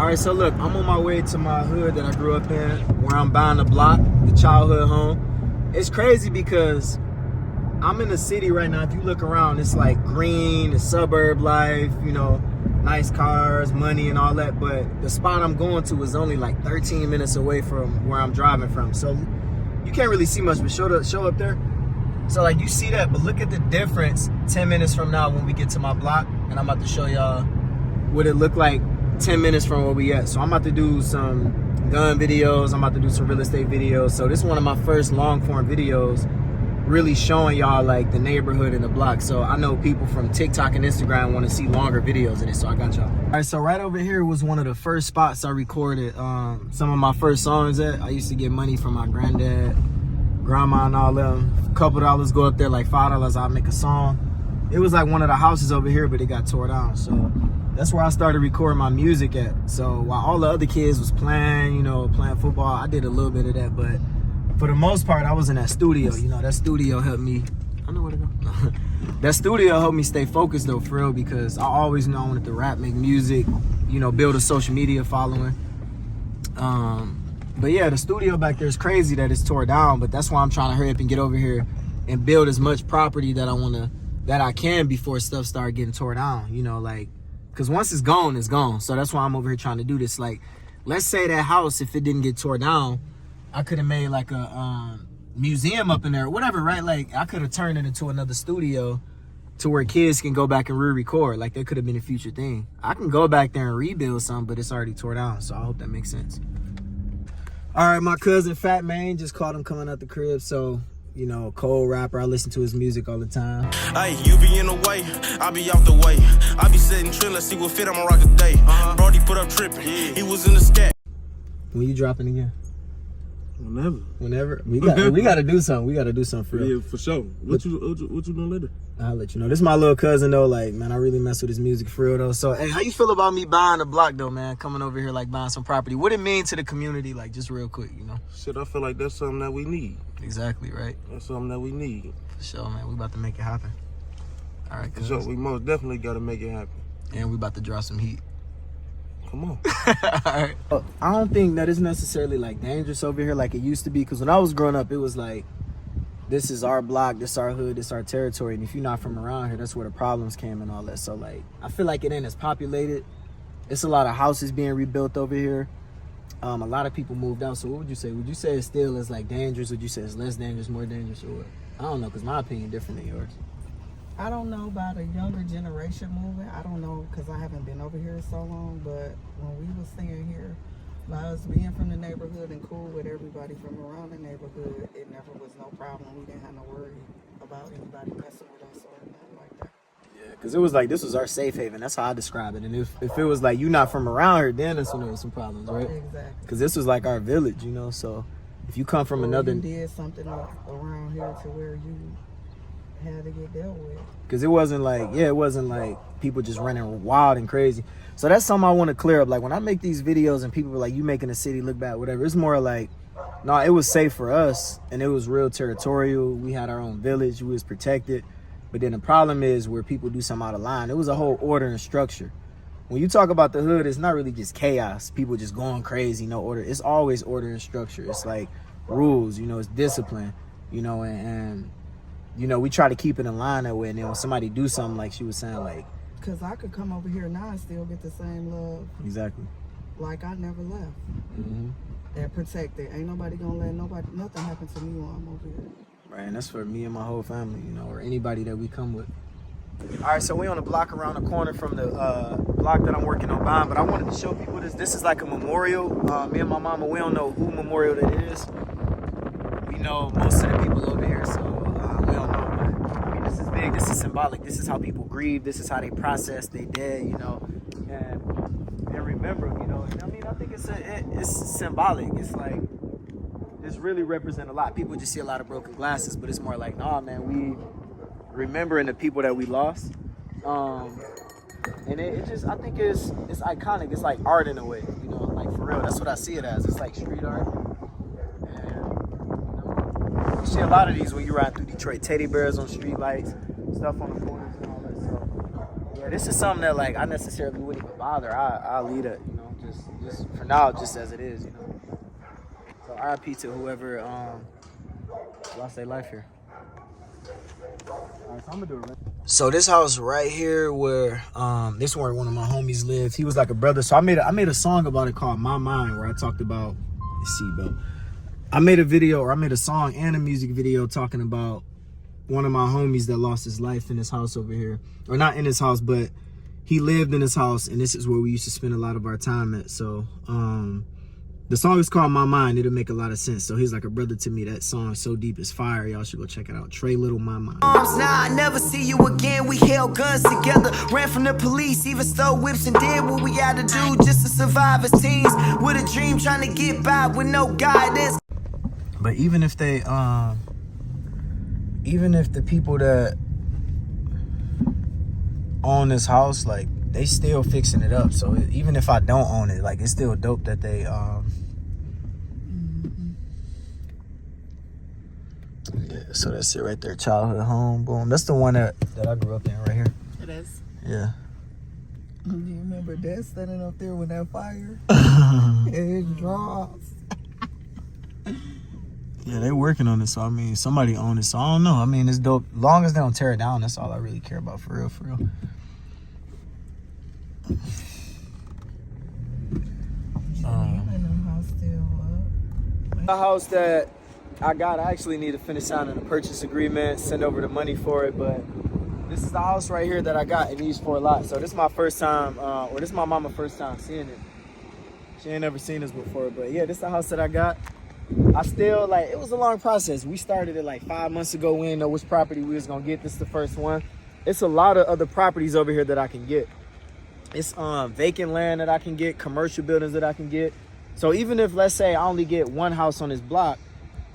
right, so look, I'm on my way to my hood that I grew up in, where I'm buying a block, the childhood home. It's crazy because I'm in the city right now. If you look around, it's like green, the suburb life, you know, nice cars, money and all that. But the spot I'm going to is only like 13 minutes away from where I'm driving from. So you can't really see much, but show up there. So like you see that, but look at the difference 10 minutes from now when we get to my block. And I'm about to show y'all what it looked like 10 minutes from where we at. So I'm about to do some gun videos. I'm about to do some real estate videos. So this is one of my first long form videos really showing y'all like the neighborhood and the block. So I know people from TikTok and Instagram want to see longer videos of it, so I got y'all. All right, so right over here was one of the first spots I recorded some of my first songs at. I used to get money from my granddad, grandma and all them. A couple dollars go up there, like $5, I'll make a song. It was like one of the houses over here, but it got tore down. So that's where I started recording my music at. So while all the other kids was playing, you know, playing football, I did a little bit of that, but for the most part, I was in that studio. You know, that studio helped me. I know where to go. That studio helped me stay focused though, for real, because I always knew I wanted to rap, make music, you know, build a social media following. But yeah, the studio back there is crazy that it's tore down, but that's why I'm trying to hurry up and get over here and build as much property that I can before stuff start getting tore down, you know, like, because once it's gone, it's gone. So that's why I'm over here trying to do this. Like, let's say that house, if it didn't get tore down, I could have made like a museum up in there, whatever, right? Like I could have turned it into another studio to where kids can go back and re-record. Like that could have been a future thing. I can go back there and rebuild something, but it's already tore down. So I hope that makes sense. All right, my cousin Fat Man, just caught him coming out the crib. So, you know, Cole rapper, I listen to his music all the time. Hey, you be in the way, I be out the way. I be sitting chill, let's see what fit I'ma rock a day. Brody put up tripping, he was in the scat. When you dropping again? Whenever we gotta do something. We gotta do something for real. Yeah, for sure. What you doing later? I'll let you know. This is my little cousin though. Like, man, I really mess with his music for real though. So, hey, how you feel about me buying a block though, man? Coming over here, like buying some property. What it mean to the community? Like, just real quick, you know. Shit, I feel like that's something that we need. Exactly right. That's something that we need. For sure, man. We about to make it happen. All right, for sure. We most definitely gotta make it happen. And we about to draw some heat. Come on. All right. I don't think that it's necessarily like dangerous over here like it used to be, because when I was growing up, it was like, this is our block, this our hood, this our territory, and if you're not from around here, that's where the problems came and all that. So like, I feel like it ain't as populated. It's a lot of houses being rebuilt over here. A lot of people moved out. So what would you say? Would you say it still is like dangerous? Would you say it's less dangerous, more dangerous, or what? I don't know, because my opinion different than yours. I don't know about a younger generation moving. I don't know, because I haven't been over here so long, but when we was staying here, by us being from the neighborhood and cool with everybody from around the neighborhood, it never was no problem. We didn't have no worry about anybody messing with us or anything like that. Yeah, because it was like, this was our safe haven. That's how I describe it. And if it was like, you not from around here, then that's when there was some problems, right? Exactly. Because this was like our village, you know, so if you come from another... you did something around here to where you had to get dealt with. Because it wasn't like people just running wild and crazy. So that's something I want to clear up. Like when I make these videos and people are like, you making the city look bad, whatever, it's more like, no, it was safe for us and it was real territorial. We had our own village, we was protected. But then the problem is where people do something out of line. It was a whole order and structure. When you talk about the hood, it's not really just chaos, people just going crazy, no order. It's always order and structure. It's like rules, you know, it's discipline, you know, and you know, we try to keep it in line that way. And then when somebody do something, like she was saying, like... Because I could come over here now and still get the same love. Exactly. Like I never left. Mm-hmm. They're protected. Ain't nobody gonna let nothing happen to me while I'm over here. Right, and that's for me and my whole family, you know, or anybody that we come with. All right, so we on the block around the corner from the block that I'm working on buying, but I wanted to show people this. This is like a memorial. Me and my mama, we don't know who memorial that is. We know most of the people over here, so we don't know. But I mean, this is big. This is symbolic. This is how people grieve. This is how they process their dead, you know, and remember, you know. I mean, I think it's symbolic. It's like, this really represent a lot. People just see a lot of broken glasses, but it's more like, nah, man, we remembering the people that we lost. And it just, I think it's iconic. It's like art in a way, you know, like for real. That's what I see it as. It's like street art. And, you know, you see a lot of these when you ride through Detroit. Teddy bears on street lights, stuff on the corners and all that. So yeah, this is something that like I necessarily wouldn't even bother. I'll leave it, you know. just for now, just as it is, you know. So RIP to whoever lost their life here. Alright, so I'm gonna do it. So this house right here, where this where one of my homies lived. He was like a brother. So I made a song about it called My Mind, where I talked about the seatbelt. I made a song and a music video talking about one of my homies that lost his life in this house over here, or not in his house, but he lived in this house, and this is where we used to spend a lot of our time at. So the song is called My Mind. It'll make a lot of sense. So he's like a brother to me. That song is so deep, it's fire. Y'all should go check it out. Trey Little, My Mind. Now I never see you again. We held guns together, ran from the police, even stole whips and did what we had to do just to survive as teens. With a dream, trying to get by with no guidance. But even if they, even if the people that own this house, like, they still fixing it up. So even if I don't own it, like, it's still dope that they yeah, so that's it right there. Childhood home, boom. That's the one that I grew up in right here. It is. Yeah. Do you remember Dad standing up there with that fire? It drops. Yeah, they working on it. So I mean, somebody own it. So I don't know. I mean, it's dope. Long as they don't tear it down, that's all I really care about, for real, for real. The house that I got, I actually need to finish signing a purchase agreement, send over the money for it, but this is the house right here that I got in these 4 lots. So this is my first time, or this is my mama's first time seeing it. She ain't never seen this before, but yeah, this is the house that I got. I still, like, it was a long process. We started it like 5 months ago. We didn't know which property we was gonna get. This is the first one. It's a lot of other properties over here that I can get. It's vacant land that I can get, commercial buildings that I can get. So even if, let's say, I only get one house on this block,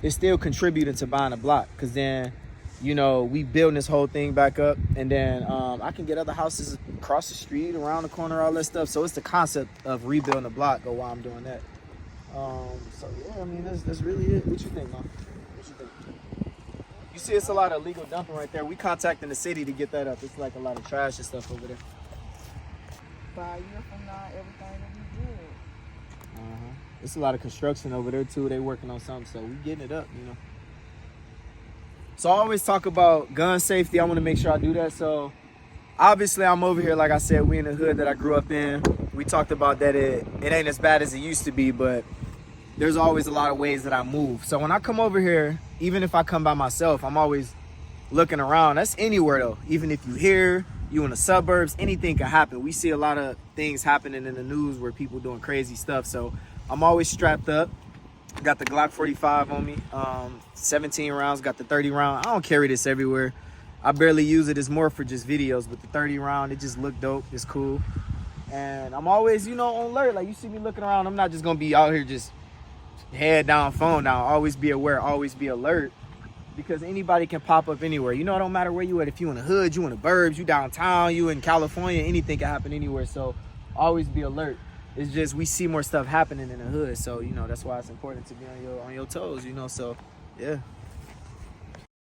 it's still contributing to buying a block, because then, you know, we building this whole thing back up, and then I can get other houses across the street, around the corner, all that stuff. So it's the concept of rebuilding the block while I'm doing that. So yeah, I mean, that's really it. What you think, Mom? What you think? You see, it's a lot of illegal dumping right there. We contacting the city to get that up. It's like a lot of trash and stuff over there. 5 years from now, everything will be good. It's a lot of construction over there too. They working on something, so we getting it up, you know. So I always talk about gun safety. I want to make sure I do that. So obviously I'm over here, like I said, we in the hood that I grew up in. We talked about that it ain't as bad as it used to be, but there's always a lot of ways that I move. So when I come over here, even if I come by myself, I'm always looking around. That's anywhere though. Even if you here, you in the suburbs, anything can happen. We see a lot of things happening in the news where people doing crazy stuff. So I'm always strapped up. Got the Glock 45 on me, 17 rounds, got the 30 round. I don't carry this everywhere. I barely use it. It's more for just videos, but the 30 round, it just look dope. It's cool. And I'm always, you know, on alert. Like, you see me looking around, I'm not just gonna be out here just head down, phone down. Always be aware, always be alert, because anybody can pop up anywhere. You know, it don't matter where you at. If you in the hood, you in the burbs, you downtown, you in California, anything can happen anywhere. So always be alert. It's just we see more stuff happening in the hood, so you know that's why it's important to be on your toes, you know. So yeah.